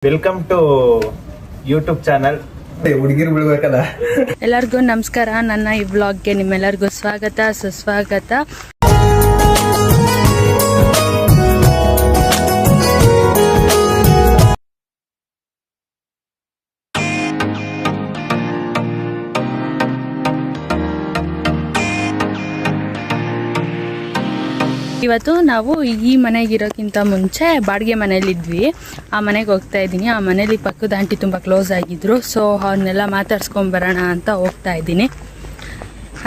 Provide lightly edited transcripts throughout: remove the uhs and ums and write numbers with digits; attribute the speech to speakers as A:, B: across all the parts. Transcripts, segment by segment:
A: Welcome to YouTube channel. ಹುಡುಗಿರು ಬಿಡ್ಬೇಕಲ್ಲ.
B: ಎಲ್ಲರಿಗೂ ನಮಸ್ಕಾರ. ನನ್ನ ಈ ವ್ಲಾಗ್ಗೆ ನಿಮ್ಮೆಲ್ಲರಿಗೂ ಸ್ವಾಗತ ಸುಸ್ವಾಗತ. ಇವತ್ತು ನಾವು ಈ ಮನೆಗೆ ಇರೋಕ್ಕಿಂತ ಮುಂಚೆ ಬಾಡಿಗೆ ಮನೇಲಿದ್ವಿ. ಆ ಮನೆಗೆ ಹೋಗ್ತಾ ಇದ್ದೀನಿ. ಆ ಮನೇಲಿ ಪಕ್ಕದ ಆಂಟಿ ತುಂಬ ಕ್ಲೋಸ್ ಆಗಿದ್ರು. ಸೊ ಅವ್ರನ್ನೆಲ್ಲ ಮಾತಾಡ್ಸ್ಕೊಂಬರೋಣ ಅಂತ ಹೋಗ್ತಾ ಇದ್ದೀನಿ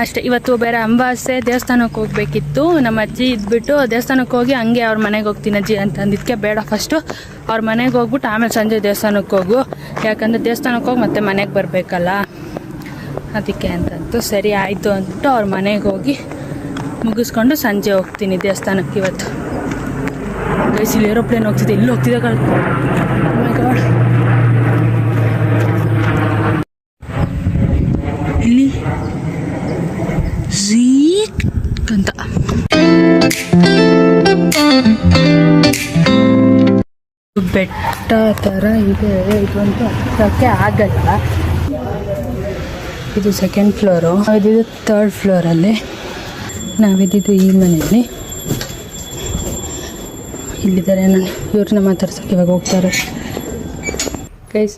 B: ಅಷ್ಟೇ. ಇವತ್ತು ಬೇರೆ ಅಮಾವಾಸ್ಯೆ, ದೇವಸ್ಥಾನಕ್ಕೆ ಹೋಗ್ಬೇಕಿತ್ತು. ನಮ್ಮ ಅಜ್ಜಿ ಇದ್ಬಿಟ್ಟು ದೇವಸ್ಥಾನಕ್ಕೆ ಹೋಗಿ ಹಂಗೆ ಅವ್ರ ಮನೆಗೆ ಹೋಗ್ತೀನಿ ಅಜ್ಜಿ ಅಂತ ಅಂದಿದ್ದಕ್ಕೆ ಬೇಡ, ಫಸ್ಟು ಅವ್ರ ಮನೆಗೆ ಹೋಗ್ಬಿಟ್ಟು ಆಮೇಲೆ ಸಂಜೆ ದೇವಸ್ಥಾನಕ್ಕೆ ಹೋಗು, ಯಾಕಂದರೆ ದೇವಸ್ಥಾನಕ್ಕೆ ಹೋಗಿ ಮತ್ತೆ ಮನೆಗೆ ಬರಬೇಕಲ್ಲ, ಅದಕ್ಕೆ ಅಂತಂತು. ಸರಿ ಆಯಿತು ಅಂದ್ಬಿಟ್ಟು ಅವ್ರ ಮನೆಗೆ ಹೋಗಿ ಮುಗಿಸ್ಕೊಂಡು ಸಂಜೆ ಹೋಗ್ತೀನಿ ದೇವಸ್ಥಾನಕ್ಕೆ. ಇವತ್ತು ಇಲ್ಲಿ ಏರೋಪ್ಲೇನ್ ಹೋಗ್ತಿದೆ, ಇಲ್ಲಿ ಹೋಗ್ತಿದೆ ಇಲ್ಲಿ ಝೀಕ್ ಅಂತ. ಬೆಟ್ಟ ಥರ ಇದೆ, ಇದಂತೂ ಹತ್ತಕ್ಕೆ ಆಗಲ್ಲ. ಇದು ಸೆಕೆಂಡ್ ಫ್ಲೋರು, ಇದು ಥರ್ಡ್ ಫ್ಲೋರಲ್ಲಿ. ನಾವಿದ್ದು ಈ ಮನೆಯಲ್ಲಿ. ಇಲ್ಲಿದ್ದಾರೆ, ನಾನು ಇವ್ರನ್ನ ಮಾತಾಡ್ಸಕ್ಕೆ ಇವಾಗ ಹೋಗ್ತಾರೆ ಗೈಸ್.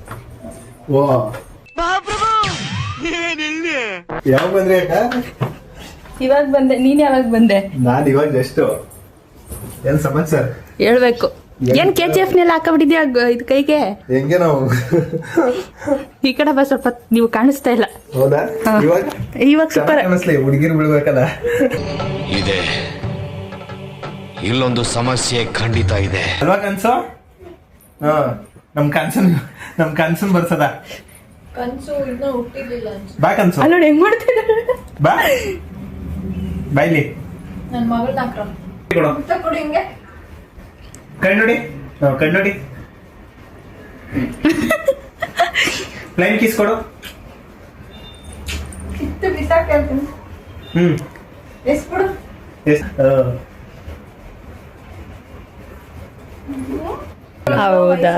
A: ಯಾವಾಗ ಬಂದ್ರೆ?
B: ಇವಾಗ ಬಂದೆ. ನೀನ್ ಯಾವಾಗ ಬಂದೆ?
A: ನಾನು ಇವಾಗ ಜಸ್ಟ್. ಏನ್ ಸಮಾಚಾರ
B: ಹೇಳ್ಬೇಕು. ಏನ್ KGF ನೆಲ್ಲ ಹಾಕಬಿಟ್ಟಿದ್ಯಾ ಇದು ಕೈಗೆ?
A: ಹೆಂಗೆ ನಾವು
B: ಈ ಕಡೆ ಬಾ, ಸ್ವಲ್ಪ ನೀವು ಕಾಣಿಸ್ತಾ ಇಲ್ಲ.
A: ಹೌದಾ?
B: ಇವಾಗ ಸೂಪರ್.
A: ಹುಡುಗಿರು ಬಿಡ್ಬೇಕಲ್ಲ.
C: ಇದೆ, ಇಲ್ಲೊಂದು ಸಮಸ್ಯೆ ಖಂಡಿತ ಇದೆ
A: ಅಲ್ವಾ ಕನ್ಸು? ನಮ್ ಕನ್ಸನ್ ಬರ್ಸದ
D: ಕನ್ಸು ಇನ್ನೂ ಹುಟ್ಟಿರ್ಲಿಲ್ಲ ಅನ್ಸುತ್ತೆ.
A: ಬಾ ಕನ್ಸು,
B: ಅಲ್ಲ ಹೆಂಗ್ ಮಾಡ್ತಿದ್ದಾರೆ
A: ಬಾ ಬಾಯ್ಲಿ.
D: ನನ್ ಮಗಳನ್ನ ಕೊಡಿ ಹಿಂಗೆ.
A: ಕಣ್ಣುಡಿ ಕಣ್ಣುಡಿ. ಪ್ಲೈನ್ ಕಿಸ್ ಕೊಡು.
D: ಕಿತ್ತು ಬಿಸಾಕ್ ಹೇಳ್ತೀನಿ. ಎಸ್ಬಿಡು.
B: ಹೌದಾ?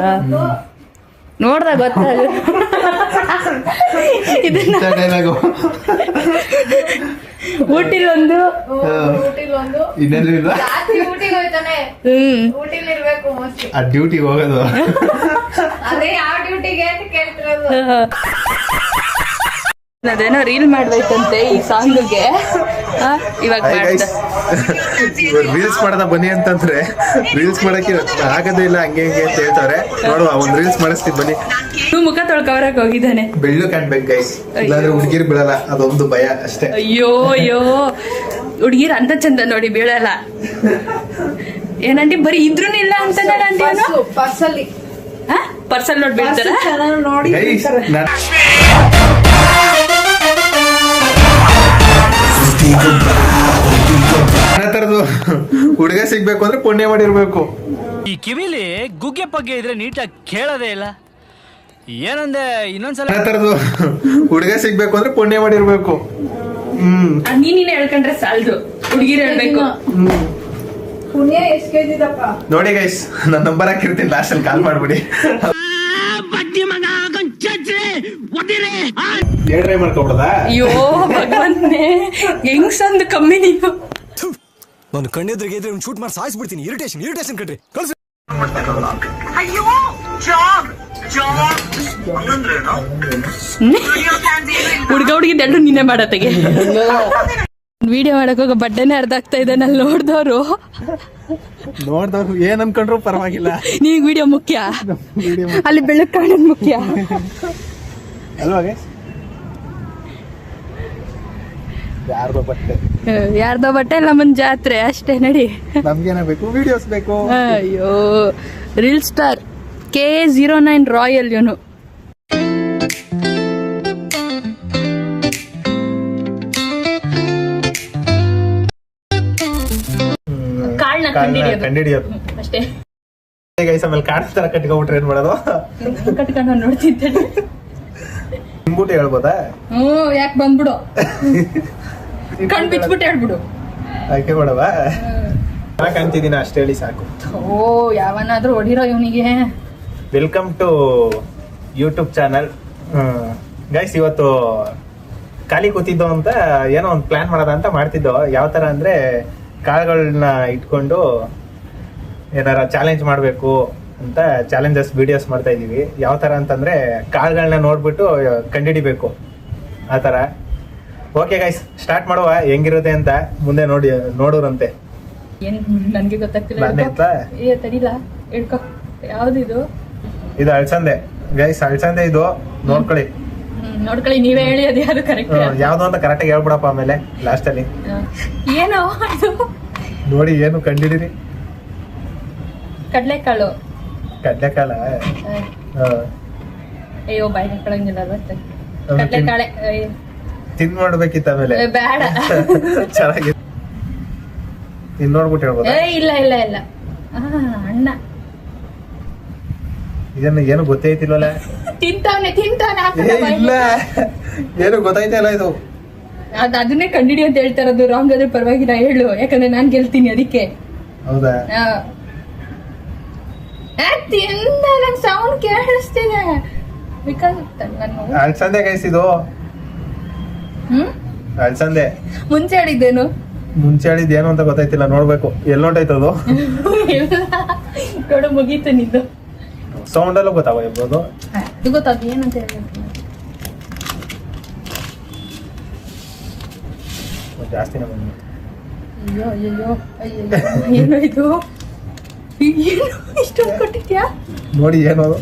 B: ನೋಡ್ದ ಗೊತ್ತಾಗ ಊಟಿಲೊಂದು
D: ಜಾಸ್ತಿ ಊಟಿಗೆ ಹೋಯ್ತಾನೆ. ಊಟಿಲಿ ಇರ್ಬೇಕು ಮೋಸ್ಟ್ಲಿ.
A: ಆ ಡ್ಯೂಟಿಗೆ ಹೋಗೋದು.
D: ಅದೇ ಯಾವ ಡ್ಯೂಟಿಗೆ ಅಂತ ಕೇಳ್ತಿರೋದು.
B: ಅದೇನೋ ರೀಲ್ ಮಾಡ್ಬೇಕಂತೆ ಈ ಸಾಂಗ್ಗೆ. ಇವಾಗ
A: ರೀಲ್ಸ್ ಮಾಡದ ಬನ್ನಿ ಅಂತಂದ್ರೆ ರೀಲ್ಸ್ ಮಾಡಕ್ಕೆ ಆಗದೇ ಇಲ್ಲ, ಹಂಗೆ ಹಿಂಗೆ ಅಂತ ಹೇಳ್ತಾರೆ. ನೋಡುವ, ಒಂದ್ ರೀಲ್ಸ್ ಮಾಡಿಸ್ತೀವಿ ಬನ್ನಿ.
B: ಮುಖ ತೊಳ್ಕೊಬರಕ್ ಹೋಗಿದ್ದಾನೆ.
A: ಬೆಳ್ಳು ಕಾಣ್ಬೇಕು ಗೈಸ್, ಇಲ್ಲಾಂದ್ರೆ ಹುಡುಗಿರ್ ಬೀಳಲ್ಲ, ಅದೊಂದು ಭಯ ಅಷ್ಟೇ.
B: ಅಯ್ಯೋ ಹುಡುಗಿರ್ ಅಂತ ಚಂದ ನೋಡಿ ಬೀಳಲ್ಲ. ಏನಂಟಿ ಬರೀ ಇದ್ರೂ ಇಲ್ಲ ಅಂತಾನೆ
D: ಪರ್ಸಲ್ಲಿ
B: ಪರ್ಸಲ್ ನೋಡಿ ಬೀಳ್ತಾರ
D: ನೋಡಿ.
A: ತರದು ಹುಡುಗ ಸಿಗ್ಬೇಕು ಅಂದ್ರೆ ಪುಣ್ಯ ಮಾಡಿರ್ಬೇಕು.
E: ಈ ಕಿವಿಲಿ ಗುಗ್ಗೆ ಪಗ್ಗೆ ಇದ್ರೆ ನೀಟಾಗಿ ಕೇಳೋದೇ ಇಲ್ಲ. ಏನಂದೆ ಇನ್ನೊಂದ್ಸಲ
A: ತರದು ಹುಡುಗ ಸಿಗ್ಬೇಕು ಅಂದ್ರೆ ಪುಣ್ಯ ಮಾಡಿರ್ಬೇಕು.
B: ನೀನೇ ಹೇಳ್ಕೊಂಡ್ರೆ ಸಾಲದು, ಹುಡುಗಿರ್ ಹೇಳ್ಬೇಕು.
D: ಪುಣ್ಯ ಎಷ್ಟು ಕೇಳಿದಪ್ಪ
A: ನೋಡಿ ಗೈಸ್, ನನ್ನ ನಂಬರ್ ಹಾಕಿರ್ತೀನಿ, ಲಾಸ್ಟ್ ಅಲ್ಲಿ ಕಾಲ್ ಮಾಡ್ಬಿಡಿ. ಟ್ರೈ ಮಾಡ್ಕೊಬಿಡದ.
B: ಅಯ್ಯೋ ಭಗವಂತನೇ, ಹೆಂಗ್ ಸಂದ್ ಕಮ್ಮಿ ನೀನು.
F: ನಾನು ಕಣ್ಣೆದ್ರಿಗೆ ಇದ್ರೆ ಶೂಟ್ ಮಾಡಿ ಸಾಯಿಸ್ಬಿಡ್ತೀನಿ. ಇರಿಟೇಷನ್ ಕಣ್ರಿ.
B: ಹುಡ್ಗ ಹುಡುಗಿದ್ದೆಲ್ಲೂ ನೀನೇ ಮಾಡತ್ತೆಗೆ. ವಿಡಿಯೋ ಮಾಡಕ್ ಹೋಗೋ ಬಡ್ಡೆನೆ ಅರ್ಧ ಆಗ್ತಾ ಇದೆ. ನಲ್ಲಿ ನೋಡ್ದವ್ರು
A: ಏನ್ ಅನ್ಕೊಂಡ್ರು ಪರವಾಗಿಲ್ಲ.
B: ನೀವ್ ವಿಡಿಯೋ ಮುಖ್ಯ, ಅಲ್ಲಿ ಬೆಳಕು ಕಾಣೋದ್ ಮುಖ್ಯ
A: ಅಲ್ವಾ ಗೈಸ್?
B: ಯಾರ್ದೋ ಬಟ್ಟೆ ನಮ್ಮನ್ ಜಾತ್ರೆ ಅಷ್ಟೇ. ನಡಿ,
A: ನಮ್ಗೇನ ಬೇಕು? ವಿಡಿಯೋಸ್ ಬೇಕು.
B: ಅಯ್ಯೋ ರೀಲ್ ಸ್ಟಾರ್ K09 ರಾಯಲ್ ಇವನು. ಕಾಳ್ನ
A: ಕಂಡಿಡಿಯೋದು
B: ಅಷ್ಟೇ
A: ಗೈಸ್. ಆಮೇಲೆ ಕಾಡ್ ತರ ಕಟ್ಕೊಂಡ್ಬಿಟ್ರೆ ಏನ್ ಮಾಡೋದು?
B: ಕಟ್ಕೊಂಡು ನೋಡ್ತಿದ್ದೆ.
A: ನಿಂಬುಟಿ ಹೇಳ್ಬೋದಾ?
B: ಯಾಕೆ ಬಂದ್ಬಿಡು, ಕಣ್ ಬಿಚ್ಬಿಟ್ಟು ಹೇಳ್ಬಿಡು.
A: ಆಯ್ಕೆ ಮಾಡವಾ? ಕಾಣ್ತಿದ್ದೀನ ಅಷ್ಟೇ ಹೇಳಿ ಸಾಕು.
B: ಓ ಯಾವನಾದ್ರೂ ಹೊಡಿರೋ ಇವನಿಗೆ.
A: Welcome to YouTube channel. Guys, ಇವತ್ತು ಖಾಲಿ ಕೂತಿದ್ದೋ ಅಂತ ಏನೋ ಒಂದು ಪ್ಲಾನ್ ಮಾಡೋದ ಅಂತ ಮಾಡ್ತಿದ್ದೋ. ಯಾವ ಥರ ಅಂದರೆ ಕಾಳುಗಳನ್ನ ಇಟ್ಕೊಂಡು ಏನಾರ ಚಾಲೆಂಜ್ ಮಾಡಬೇಕು ಅಂತ ಚಾಲೆಂಜಸ್ ವಿಡಿಯೋಸ್ ಮಾಡ್ತಾ ಇದ್ದೀವಿ. ಯಾವ ಥರ ಅಂತಂದರೆ ಕಾಳುಗಳನ್ನ ನೋಡ್ಬಿಟ್ಟು ಕಂಡುಹಿಡಿಬೇಕು ಆ ಥರ. ಓಕೆ ಗೈಸ್, ಸ್ಟಾರ್ಟ್ ಮಾಡುವ. ಹೆಂಗಿರುತ್ತೆ ಅಂತ ಮುಂದೆ ನೋಡೋರಂತೆ.
B: ಏನ್ ನನ್ಗೆ ಗೊತ್ತಾಗ್ತಿಲ್ಲ.
A: ನಾನೇ ಆಯ್ತಾ?
B: ಏ ತಡಿಲ ಹಿಡ್ಕೊ. ಯಾವ್ದಿದು?
A: ಇದು ಅಳ್ಸಂದೆ ಗೈಸ್, ಅಳ್ಸಂದೆ ಇದು. ನೋಡ್ಕೊಳ್ಳಿ,
B: ನೋಡ್ಕೊಳ್ಳಿ, ನೀವೇ ಹೇಳಿ ಅದು ಯಾವ್ದು ಕರೆಕ್ಟ್.
A: ಯಾವ್ದು ಅಂತ ಕರೆಕ್ಟಾಗಿ ಹೇಳ್ಬಿಡಪ್ಪ ಆಮೇಲೆ ಲಾಸ್ಟಲ್ಲಿ.
B: ಏನೋ ಅದು
A: ನೋಡಿ, ಏನು ಕಂಡಿಡಿರಿ.
B: ಕಡ್ಲೆಕಾಳು.
A: ಕಡ್ಲೆಕಾಳ?
B: ಅಯ್ಯೋ ಬಾಯಿ ಹಾಕೊಳಂಗಿಲ್ಲ ಮತ್ತೆ. ಕಡ್ಲೆಕಾಳೆ
A: ತಿನ್ ನೋಡ್ಬೇಕಿತ್ತು ಆಮೇಲೆ.
B: ಬೇಡ.
A: ಚೆನ್ನಾಗಿ ತಿನ್ ನೋಡ್ಬಿಟ್ಟು ಹೇಳ್ಬೋದು.
B: ಇಲ್ಲ ಇಲ್ಲ ಇಲ್ಲ. ಅಣ್ಣ
A: ಇದನ್ನ ಏನು ಗೊತ್ತೈತಿಲ್ವಲ್ಲ.
B: ತಿಂತಾವನೆ
A: ಇಲ್ಲ, ಏನು ಗೊತ್ತಾಯ್ತಲ್ಲ ಇದು.
B: ಅದನ್ನೇ ಕಂಡಿಡಿ ಅಂತ ಹೇಳ್ತಾ ಇರೋದು. ರಾಂಗ್ ಆದ್ರೆ ಪರವಾಗಿಲ್ಲ ಹೇಳು, ಯಾಕಂದ್ರೆ ನಾನ್ ಗೆಲ್ತೀನಿ ಅದಕ್ಕೆ.
A: ಹೌದಾ?
B: ತಿಂದ ನಂಗೆ ಸೌಂಡ್ ಕೇಳಿಸ್ತಿದೆ. ಬಿಕಾಸ್ ನಾನು
A: ಅಳ್ಸಂದೆ ಗೈಸ್ ಇದು. ಅಳ್ಸಂದೆ
B: ಮುಂಚೆ ಹೇಳಿದ್ದೇನು?
A: ಮುಂಚೆ ಹೇಳಿದ್ ಏನು ಅಂತ ಗೊತ್ತಾಯ್ತಿಲ್ಲ, ನೋಡ್ಬೇಕು. ಎಲ್ಲಿ ನೋಟಾಯ್ತದು?
B: ನೋಡು, ಮುಗೀತು ನಿಂದು.
A: ಸೌಂಡ್ ಅಲ್ಲೂ ಗೊತ್ತಾಗ್ಬೋದು.
B: ಇದು ಗೊತ್ತಾಗ ಏನಂತ ಹೇಳ್ಬೇಕು.
A: ಜಾಸ್ತಿನೇ ಬಂದು.
B: ಅಯ್ಯೋ ಅಯ್ಯೋ ಅಯ್ಯೋ, ಏನು ಇದು? ಏನು ಇಷ್ಟೊಂದು ಕೊಟ್ಟಿದ್ಯಾ?
A: ನೋಡಿ, ಏನು ಅದು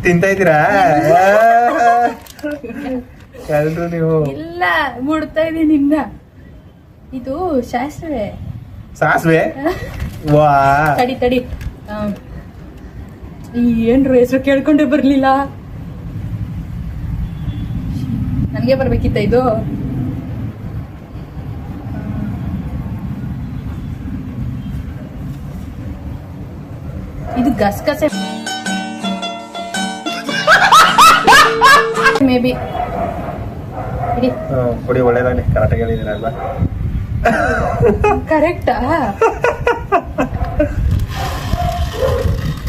A: ತಿಂತ ಇದ್ದೀರಾ ಎಲ್ರು ನೀವು?
B: ಇಲ್ಲ, ಮುಡ್ತಾ ಇದೀನಿ ಇನ್ನ. ಇದು ಶಾಸ್ತ್ರವೇ.
A: ಸಾಸ್ವೆ? ವಾ,
B: ತಡಿ ತಡಿ. ಏನ್ರು ಹೆಸರು ಕೇಳ್ಕೊಂಡೇ ಬರ್ಲಿಲ್ಲ. ನನ್ಗೆ ಬರ್ಬೇಕಿತ್ತ ಇದು? ಇದು ಗಸಗಸೆ ಮೇ ಬಿ.
A: ಕೊಡಿ, ಒಳ್ಳೇದಾಗಲಿ. ಕರೆಕ್ಟಾಗಿ ಹೇಳಿದ್ದೀರಲ್ವಾ?
B: ಕರೆಕ್ಟಾ?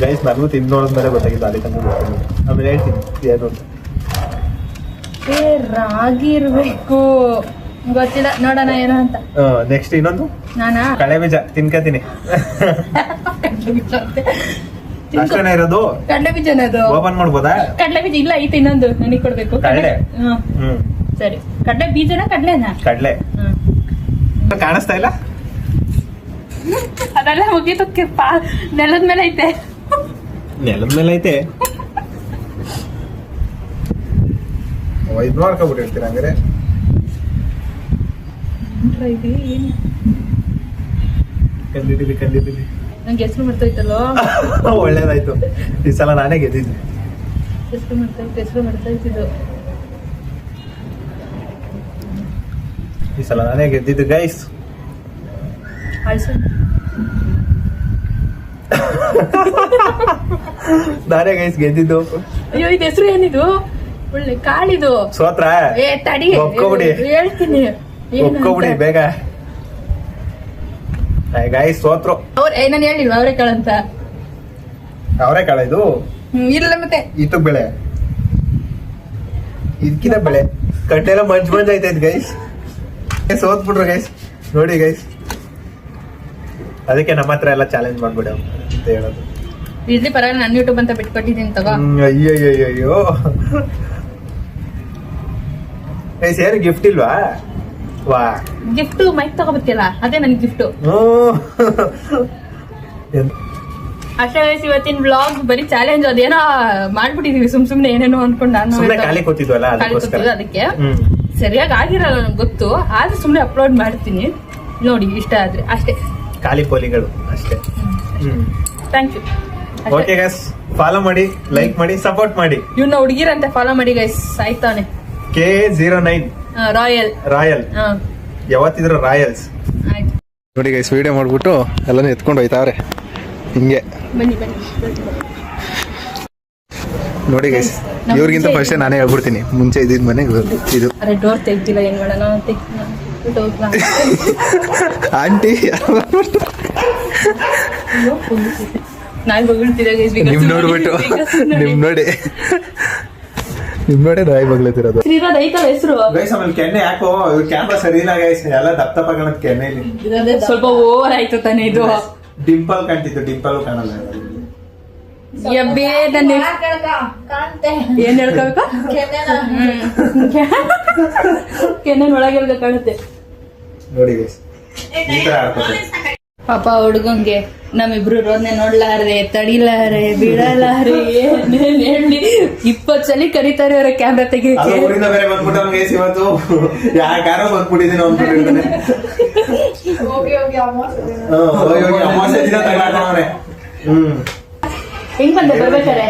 A: ಗೈಸ್, ನನಗೂ ತಿಂದು ನೋಡಿದ್ಮೇಲೆ ಗೊತ್ತಾಗಿದ್ದು. ಅಲ್ಲಿ ತನಕ ಗೊತ್ತಾಗಿದ್ದು. ಆಮೇಲೆ ಹೇಳ್ತೀನಿ ಏನು ಅಂತ.
B: ರಾಗಿ ಇರ್ಬೇಕು, ಗೊತ್ತಿಲ್ಲ. ನೋಡೋಣ ಏನು ಅಂತ.
A: ನೆಕ್ಸ್ಟ್ ಇನ್ನೊಂದು
B: ನಾನಾ
A: ಕಳೆ ಬೀಜ ತಿನ್ಕತೀನಿ. ಅಷ್ಟೇನ ಇರೋದು?
B: ಕಡಲೆ ಬೀಜನ ಅದು?
A: ಓಪನ್ ಮಾಡ್ಬೋದಾ?
B: ಕಡಲೆ ಬೀಜ ಇಲ್ಲ, ಐತೆ ಇನ್ನೊಂದು. ನನಗೆ ಕೊಡ್ಬೇಕು.
A: ಕಡಲೆ?
B: ಹ್ಮ್, ಸರಿ. ಕಡಲೆ ಬೀಜನ ಕಡಲೆನಾ?
A: ಕಡಲೆ. ಕಾಣಿಸ್ತಾ ಇಲ್ಲ?
B: ಅದೆಲ್ಲ ಮುಗೀತು. ನೆಲದ ಮೇಲೆ ಐತೆ.
A: ನೆಲದ ಮೇಲೆ ಐತೆ. ಇದು ಮಾಡ್ಕೊಬಿಟ್ಟಿರ್ತೀರ ಹಂಗಾರೆ. ಕಂಡಿದ್ದೀವಿ.
B: ನಂಗೆ ಹೆಸರು ಮಾಡ್ತೈತಲ್ಲೋ.
A: ಒಳ್ಳೇದಾಯ್ತು, ಈ ಸಲ ನಾನೇ ಗೆದ್ದಿದ್ದೆ.
B: ಹೆಸರು ಮಾಡ್ತೈತಿದ್ದು
A: ಈ ಸಲ ನಾನೇ ಗೆದ್ದಿದ್ದು ಗೈಸ್. ನಾನೇ ಗೈಸ್ ಗೆದ್ದಿದ್ದು.
B: ಅಯ್ಯೋ, ಇದು ಹೆಸರು ಏನಿದು? ಒಳ್ಳೆ ಕಾಳಿದು.
A: ಸೋತ್ರ?
B: ಏ ತಡಿ,
A: ಒಪ್ಕೊಬಿಡಿ.
B: ಹೇಳ್ತೀನಿ.
A: ಒಪ್ಕೊಬಿಡಿ ಬೇಗ. ಗೈಸ್ ಸೋತ್ರು.
B: ನಾನು ಹೇಳಿಲ್ವ ಅವರೆಕಾಳಂತ?
A: ಅವರೆಕಾಳ ಇದು?
B: ಇಲ್ಲ ಮತ್ತೆ
A: ಇತ್ತು ಬೆಳೆ, ಇದಕ್ಕಿಂತ ಬೆಳೆ. ಕಟ್ಟೆಲ್ಲ ಮಂಜ್ ಐತೈತ್ ಗೈಸ್. ಸೋತ್ಬಿಟ್ರು ಗೈಸ್. ನೋಡಿ ಗೈಸ್, ಅದಕ್ಕೆ ನಮ್ಮ ಹತ್ರ ಎಲ್ಲ ಚಾಲೆಂಜ್ ಮಾಡ್ಬಿಡ ಅಂತ ಹೇಳೋದು.
B: ಇರ್ಲಿ ಪರವಾಗಿಲ್ಲ, ನನ್ನ ಯೂಟ್ಯೂಬ್ ಅಂತ ಬಿಟ್ಕೊಟ್ಟಿದ್ದೀನಿ ತಗೋ.
A: ಅಯ್ಯೋ ಗೈಸ್, ಏನು ಗಿಫ್ಟ್ ಇಲ್ವಾ? ವಾ,
B: ಗಿಫ್ಟ್ ಮೈಕ್ ತಗೋಬತ್ತಿಲ್ಲ, ಅದೇ ನನ್ ಗಿಫ್ಟ್. ಅಷ್ಟೇ ಗೈಸ್, ಇವತ್ತಿನ ವ್ಲಾಗ್ ಬರೀ ಚಾಲೆಂಜ್. ಅದೇನೋ ಮಾಡ್ಬಿಟ್ಟಿದೀವಿ ಸುಮ್ನೆ ಏನೇನೋ ಅನ್ಕೊಂಡು. ನಾನು
A: ಸುಮ್ನೆ ಖಾಲಿ ಕೂತಿದ್ವಲ್ಲ,
B: ಅದಕ್ಕೆ ಸರಿಯಾಗಿ ಆಗಿರಲ್ಲ ನನಗೆ ಗೊತ್ತು. ಆದ್ರೆ ಸುಮ್ನೆ ಅಪ್ಲೋಡ್ ಮಾಡ್ತೀನಿ, ನೋಡಿ ಇಷ್ಟ ಆದ್ರೆ ಅಷ್ಟೇ.
A: ಖಾಲಿ ಪೋಲಿಗಳು ಅಷ್ಟೇ.
B: Thank you.
A: Okay guys, follow ಮಾಡಿ, ಲೈಕ್ ಮಾಡಿ, ಸಪೋರ್ಟ್ ಮಾಡಿ.
B: ಇವ್ನ ಹುಡುಗಿರಂತೆ ಫಾಲೋ ಮಾಡಿ ಗೈಸ್. ಆಯ್ತಾನೆ
A: K09 ರಾಯಲ್. ಯಾವತ್ತಿದ್ರು ರಾಯಲ್ಸ್.
B: ಆಯ್ತು.
A: ನೋಡಿ ಗೈಸ್, ವಿಡಿಯೋ ಮಾಡ್ಬಿಟ್ಟು ಎಲ್ಲಾನು ಎತ್ಕೊಂಡು ಹೋಯ್ತಾವ್ರೆ ಹಿಂಗೆ.
B: ಬನ್ನಿ.
A: ನೋಡಿ ಗೈಸ್, ಇವ್ರಿಗಿಂತ ಫಸ್ಟ್ ನಾನೇ ಹೇಳ್ಬಿಡ್ತೀನಿ. ಮುಂಚೆ ಇದ್ದಿದ್ ಮನೆ ಇದು.
B: ಅರೆ ಡೋರ್ ತೆಗ್ದಿಲ್ಲ, ಏನ್ ಮಾಡೋಣ?
A: ಆಂಟಿ
B: ನಾಯಿ ಬಗಳ್ತಿದೆ guys, because
A: ನಿಮ್ ನೋಡ್ಬಿಟ್ಟು ನಿಮ್ ನೋಡಿ ನಾಯಿ ಬಗ್ಲತ್ತಿರೋದು.
B: ಶ್ರೀರಾಜ್ ಐತಲ್ಲ ಹೆಸರು.
A: ಗೈಸ್ ಆಮೇಲೆ ಕೆನ್ನೆ ಯಾಕೋ ಕ್ಯಾಮ್ರಾ ಸರಿ ಇಲ್ಲ ಗೈಸ್, ಎಲ್ಲ ದಪ್ಪ ದಪ್ಪ ಕಾಣತ್ ಕೆನ್ನೆಲಿ.
B: ಸ್ವಲ್ಪ ಓವರ್ ಆಯ್ತು ತಾನೇ ಇದು.
A: ಡಿಂಪಲ್ ಕಾಣ್ತಿತ್ತು, ಡಿಂಪಲ್ ಕಾಣಲ್ಲ.
B: ಯಬ್ಬೇ ನನ್ನ
D: ಕಾಣ್ತೆ
B: ಏನ್ ಹೇಳ್ಕೋಬೇಕು, ಕೆನ್ನೆನ್ ಒಳಗೆ ಕಾಣುತ್ತೆ
A: ನೋಡಿ ಗೈಸ್, ಈ ತರ ಆಡ್ಕೋತಾರೆ.
B: ಪಾಪ ಹುಡುಗಂಗೆ ನಮ್ಮಿಬ್ರು ರೋದ್ನೆ ನೋಡ್ಲಾರೆ, ತಡಿಲಾರೆ, ಬಿಡಲಾರೆ, ಏನೇನ್ ಹೇಳಿ 20 ಸಲ ಕರೀತಾರೆ ಅವ್ರ ಕ್ಯಾಮ್ರಾ
A: ಅದು
B: ತೆಗಿಯಕ್ಕೆ.
A: ಊರಿಂದ ಬೇರೆ ಬಂದ್ಬಿಟ್ಟು ಗೈಸ್, ಇವತ್ತು ಯಾರೋ ಬಂದ್ಬಿಟ್ಟಿದ್ದೀನಿ ಅಂದ್ಬಿಟ್ಟಿರ್ತಾನೆ.
D: ಹೋಗಿ ಹೋಗಿ
A: ಅಮಾವಾಸ್ಯೆ ದಿನ ತಗೊಂಡವ್ರೆ.
B: ಹೆಂಗ್ ಬಂದೆ ಬರ್ಬೇಕಾರೆ?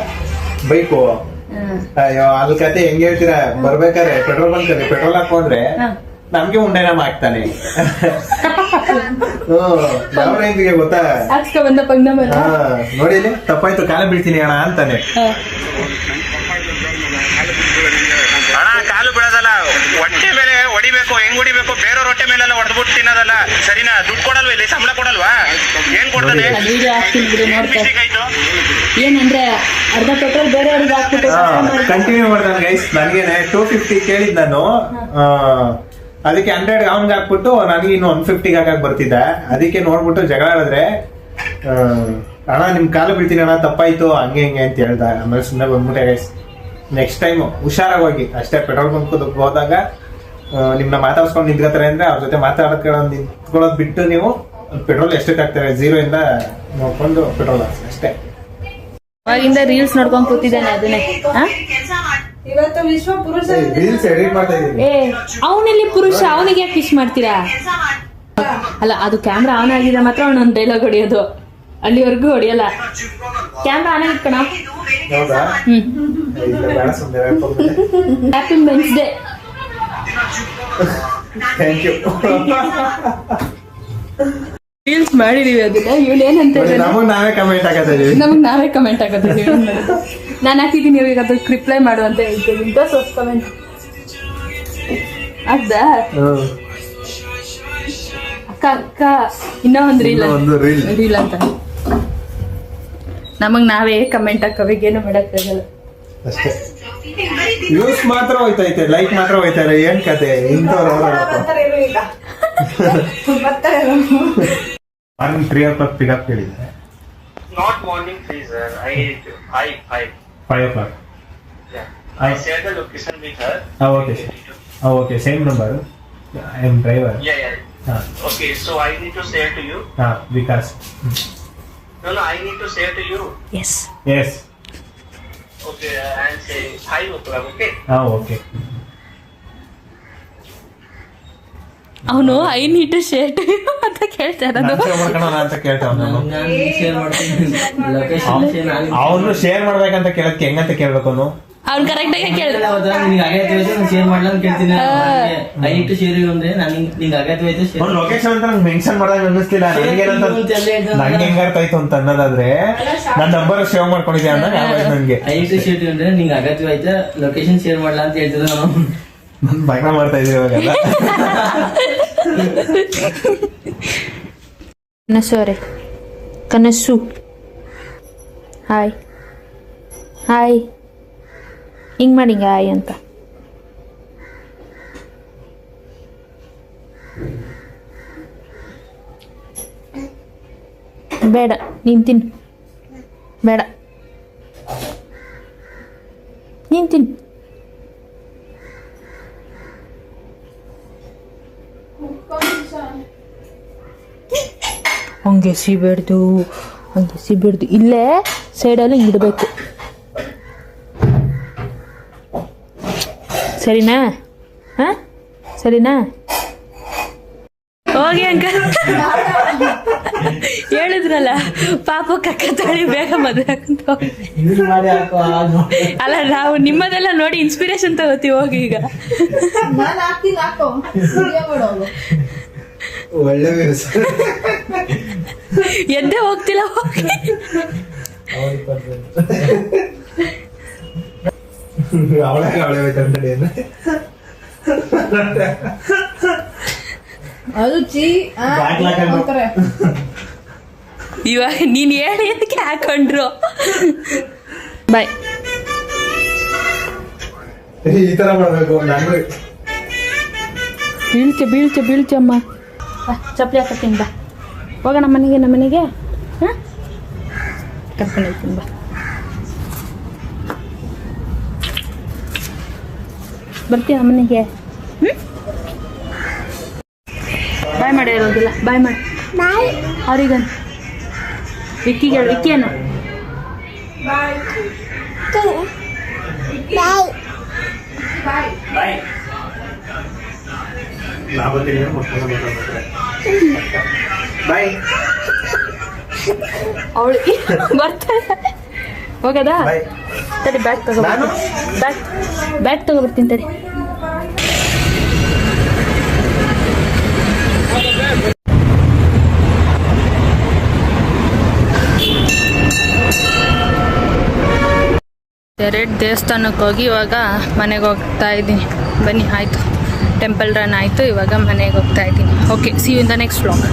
A: ಬೈಕು ಅಯ್ಯೋ ಅಲ್ಲಿ ಕತೆ ಹೆಂಗ್ ಹೇಳ್ತೀರಾ, ಬರ್ಬೇಕಾದ್ರೆ ಪೆಟ್ರೋಲ್ ಬಂಕ್ ಪೆಟ್ರೋಲ್ ಹಾಕೊಂಡ್ರೆ ನಮ್ಗೆ ಉಂಡೆನ ಮಾಡ್ತಾನೆ. ಯಾವ ರೇಂಜ್ಗೆ ಗೊತ್ತಾ,
B: ಹಾಕ್ಸ್ಕೊ ಬಂದ ಪಂಗ್ನಮ್ಮನ.
A: ನೋಡಿ ಇಲ್ಲಿ ತಪ್ಪಾಯ್ತು, ಕಾಲ ಬೀಳ್ತೀನಿ ಅಣ್ಣ ಅಂತಾನೆ.
G: ಹಣ ಕಾಲು ಬಿಡೋದಲ್ಲ, ಹೊಟ್ಟೆ ಮೇಲೆ ಹೊಡಿಬೇಕು. ಹೆಂಗ್ ಹೊಡಿಬೇಕು, ಬೇರೆಯವ್ರ ಹೊಟ್ಟೆ ಮೇಲೆಲ್ಲ ಹೊಡೆದ್ಬಿಟ್ಟು ತಿನ್ನೋದಲ್ಲ, ಸರಿನಾ? ದುಡ್ಡು ಕೊಡಲ್ವಾ ಇಲ್ಲಿ, ಸಂಬಳ ಕೊಡಲ್ವಾ? ಏನ್ ಕೊಡ್ತಾನೆ?
B: ವಿಡಿಯೋ ಹಾಕ್ತೀನಿ ಬಿಡು, ನೋಡ್ತಾ.
G: ಮಿಸ್ಟೇಕ್ ಆಯ್ತು.
B: ಏನಂದ್ರೆ ಅರ್ಧ ಪೆಟ್ರೋಲ್ ಬೇರೆಯವ್ರಿಗೆ ಹಾಕ್ಬಿಟ್ಟು
A: ಕಂಟಿನ್ಯೂ ಮಾಡ್ತಾನೆ ಗೈಸ್. ನನಗೇನೆ 250 ಕೇಳಿದ್ ನಾನು, ಅದಕ್ಕೆ 100 ಅವ್ನ್ಗೆ ಹಾಕ್ಬಿಟ್ಟು ನನಗೆ ಇನ್ನು 150 ಹಾಕಕ್ ಬರ್ತಿದ್ದ. ಅದಕ್ಕೆ ನೋಡ್ಬಿಟ್ಟು ಜಗಳ ಆಡಿದ್ರೆ, ಅಣ್ಣ ನಿಮ್ ಕಾಲು ಬೀಳ್ತೀನಿ ಅಣ್ಣ, ತಪ್ಪಾಯ್ತು ಹಂಗೆ ಹಿಂಗೆ ಅಂತ ಹೇಳ್ದ. ಆಮೇಲೆ ಸುಮ್ಮನೆ ಬಂದ್ಬಿಟ್ಟೆ ಗೈಸ್. ನೆಕ್ಸ್ಟ್ ಟೈಮ್ ಹುಷಾರಾಗಿ ಹೋಗಿ ಅಷ್ಟೇ. ಪೆಟ್ರೋಲ್ ಬಂಕ್ ಹೋದಾಗ ನಿಮ್ನ ಮಾತಾಡ್ಸ್ಕೊಂಡು ನಿಂತ್ಕೋತಾರೆ ಅಂದ್ರೆ ಅವ್ರ ಜೊತೆ ನಿಂತ್ಕೊಳ್ಳೋದು ಬಿಟ್ಟು ನೀವು ಪೆಟ್ರೋಲ್ ಎಷ್ಟಕ್ಕೆ ಹಾಕ್ತಾರೆ 0 ಇಂದ ನೋಡ್ಕೊಂಡು ಪೆಟ್ರೋಲ್ ಹಾಕ್ಸಿ ಅಷ್ಟೇ.
B: ಅವಾಗಿಂದ ರೀಲ್ಸ್ ನೋಡ್ಕೊಂಡ್ ಕೂತಿದ್ದಾನೆ ಅದನ್ನೇ.
D: ಇವತ್ತು ವಿಶ್ವ ಪುರುಷ
A: ರೀಲ್ಸ್ ಎಡಿಟ್ ಮಾಡ್ತಾ ಇದೀನಿ.
B: ಏ ಅವನಲ್ಲಿ ಪುರುಷ, ಅವನಿಗೆ ಯಾಕೆ ಫಿಶ್ ಮಾಡ್ತೀರಾ? ಅಲ್ಲ, ಅದು ಕ್ಯಾಮ್ರಾ ಆನ್ ಆಗಿದೆ ಮಾತ್ರ ಅವನೊಂದು ಡೈಲಾಗ್ ಹೊಡಿಯೋದು, ಅಲ್ಲಿವರೆಗೂ ಹೊಡಿಯಲ್ಲ. Camera on ಆಗಿಟ್ಕಣ.
A: ಹೌದಾ? ಬೇಡ ಸುಮ್ಮನೆ.
B: Happy men's day.
A: Thank you.
B: Reels ಮಾಡಿದೀವಿ ಅದನ್ನ. ಇವಳು ಏನಂತ
A: ನಮಗ್ ನಾವೇ ಕಮೆಂಟ್ ಹಾಕತಾ ಇದೀವಿ.
B: ನಮಗ್ ನಾವೇ ಕಮೆಂಟ್ ಹಾಕೋದು. ನಾನು ಹಾಕಿದ್ದೀನಿ, ಇವಾಗ ಅದಕ್ಕೆ ರಿಪ್ಲೈ ಮಾಡು ಅಂತ ಹೇಳ್ತೀನಿ. ಕಮೆಂಟ್ ಆಗ್ದಾ? ಅಕ್ಕ ಅಕ್ಕ ಇನ್ನೂ ಒಂದು ರೀಲ್ ಅಂತ ನಮಗ್ ನಾವೇ ಕಮೆಂಟ್ ಹಾಕೋಬೇಕು, ಏನು ಮಾಡಕ್ ಆಗಲ್ಲ
A: ಅಷ್ಟೇ. ವ್ಯೂಸ್ ಮಾತ್ರ ಹೋಯ್ತೈತೆ, ಲೈಕ್ ಮಾತ್ರ ಹೋಯ್ತಾ ಇಲ್ಲ. ಏನ್ ಕತೆ ಇಂಥವ್ರು?
D: ಬರ್ತಾರೆ ಈಗ ಬರ್ತಾರೆ.
A: 3 o'clock ಪಿಕಪ್ ಕೇಳಿದ್ದೆ.
G: Not morning, please, sir. Five.
A: 5 o'clock.
G: Yeah. I shared the location with her.
A: Okay. Okay, same number. I am driver.
G: Yeah. Okay, so I need to share to you.
A: Vikas.
G: No, I need to share to you.
B: Yes.
A: Yes.
G: Okay, and say 5 o'clock, okay?
A: Okay.
B: ಅವನು I need to share to you ಅಂತ ಕೇಳ್ತಾ ಇರೋದು.
A: ಮಾಡ್ಕೊಳ್ಳೋಣ ಅಂತ ಕೇಳ್ತಾವ. ಅವನು share ಮಾಡ್ಬೇಕಂತ ಕೇಳಕ್ಕೆ ಹೆಂಗಂತ ಕೇಳ್ಬೇಕು ಅವನು.
B: ಅವ್ನು ಕರೆಕ್ಟ್ ಆಗಿ ಕೇಳ್ದ.
A: ಲೊಕೇಶನ್ ಅಂತ ನಂಗೆ ಮೆನ್ಷನ್ ಮಾಡದಾಗ ಅನ್ನಿಸ್ತಿಲ್ಲ. ನಂಗೆ ಹೆಂಗಾರ್ತಾಯ್ತು ಅಂತ ಅನ್ನೋದಾದ್ರೆ ನನ್ನ ನಂಬರ್ ಸೇವ್ ಮಾಡ್ಕೊಂಡಿದ್ದೆ ಅಂದಾಗ ನಂಗೆ
H: ಲೊಕೇಶನ್ ಶೇರ್ ಮಾಡ್ಲಾ ಅಂತ ಹೇಳ್ತಿದ್ದ ನಾನು.
A: ಭಯ ಮಾಡ್ತಾ ಇದೀವಿ ಇವಾಗೆಲ್ಲ.
B: ಕನಸು ಕನಸು. ಹಾಯ್ ಹಾಯ್ ಹಿಂಗ್ ಮಾಡಿ ಹಾಯ್ ಅಂತ. ಬೇಡ ನೀನ್ ತಿನ್ನು, ಬೇಡ ನೀನ್ ತಿನ್ನು. ಹಂಗೆ ಸಿಬೇಡ್ದು, ಇಲ್ಲೇ ಸೈಡಲ್ಲಿ ಇಡಬೇಕು. ಸರಿನಾ? ಸರಿನಾ? ಹೋಗಿ ಅಂಕಲ್ ಹೇಳಿದ್ರಲ್ಲ, ಪಾಪ ಕಕ್ಕ ತಾಳಿ ಬೇಗ ಮದುವೆ ಹಾಕಂತ. ಅಲ್ಲ, ನಾವು ನಿಮ್ಮದೆಲ್ಲ ನೋಡಿ ಇನ್ಸ್ಪಿರೇಷನ್ ತಗೋತೀವಿ. ಹೋಗಿ ಈಗ
D: ನಾನು ಹಾಕ್ತೀನಿ, ಹಾಕೋ ಮಾಡೋದು.
A: ಒಳ್ಳೆ
B: ಎದ್ದೆ ಹೋಗ್ತಿಲ್ಲ. ಹೋಗಿ
D: ಅದು ಚೀ ಅಂತಾರೆ.
B: ಇವಾಗ ನೀನು ಹೇಳಿ ಅದಕ್ಕೆ ಹಾಕೊಂಡ್ರು. ಬಾಯ್.
A: ಈ ತರ ಮಾಡ್ಬೇಕು ನಾನು.
B: ಬೀಳ್ತೆ ಅಮ್ಮ. ಬಾ ಚಪ್ಪಲಿ ಹಾಕತ್ತೀನಿ ಬಾ. ಹೋಗ ನಮ್ಮ ಮನೆಗೆ ಹಾಂ ಕರ್ಕೊಂಡು ಹೋಗ್ತೀನಿ ಬಾ. ಬರ್ತೀಯ ನಮ್ಮ ಮನೆಗೆ? ಬಾಯ್ ಮಾಡಿ ಇರೋದಿಲ್ಲ. ಬಾಯ್ ಮಾಡಿ ಅವ್ರಿಗನ್ ವಿಕ್ಕಿಗೆ ಹೇಳು. ವಿಕ್ಕಿಯನ್ನ
A: ಬಾಯ್.
B: ಅವಳು ಬರ್ತಾಳೆ. ಹೋಗದಾ?
A: ಬಾಯ್.
B: ತಡಿ ಬ್ಯಾಗ್ ತಗೋ.
A: ನಾನು?
B: ಬ್ಯಾಗ್ ತಗೊಬರ್ತೀನಿ ತಡಿ. ಎರಡು ದೇವಸ್ಥಾನಕ್ಕೆ ಹೋಗಿ ಇವಾಗ ಮನೆಗೆ ಹೋಗ್ತಾ ಇದ್ದೀನಿ. ಬನ್ನಿ ಆಯಿತು, ಟೆಂಪಲ್ ರನ್ ಆಯಿತು, ಇವಾಗ ಮನೆಗೆ ಹೋಗ್ತಾ ಇದ್ದೀನಿ. Okay, see you in the next vlog.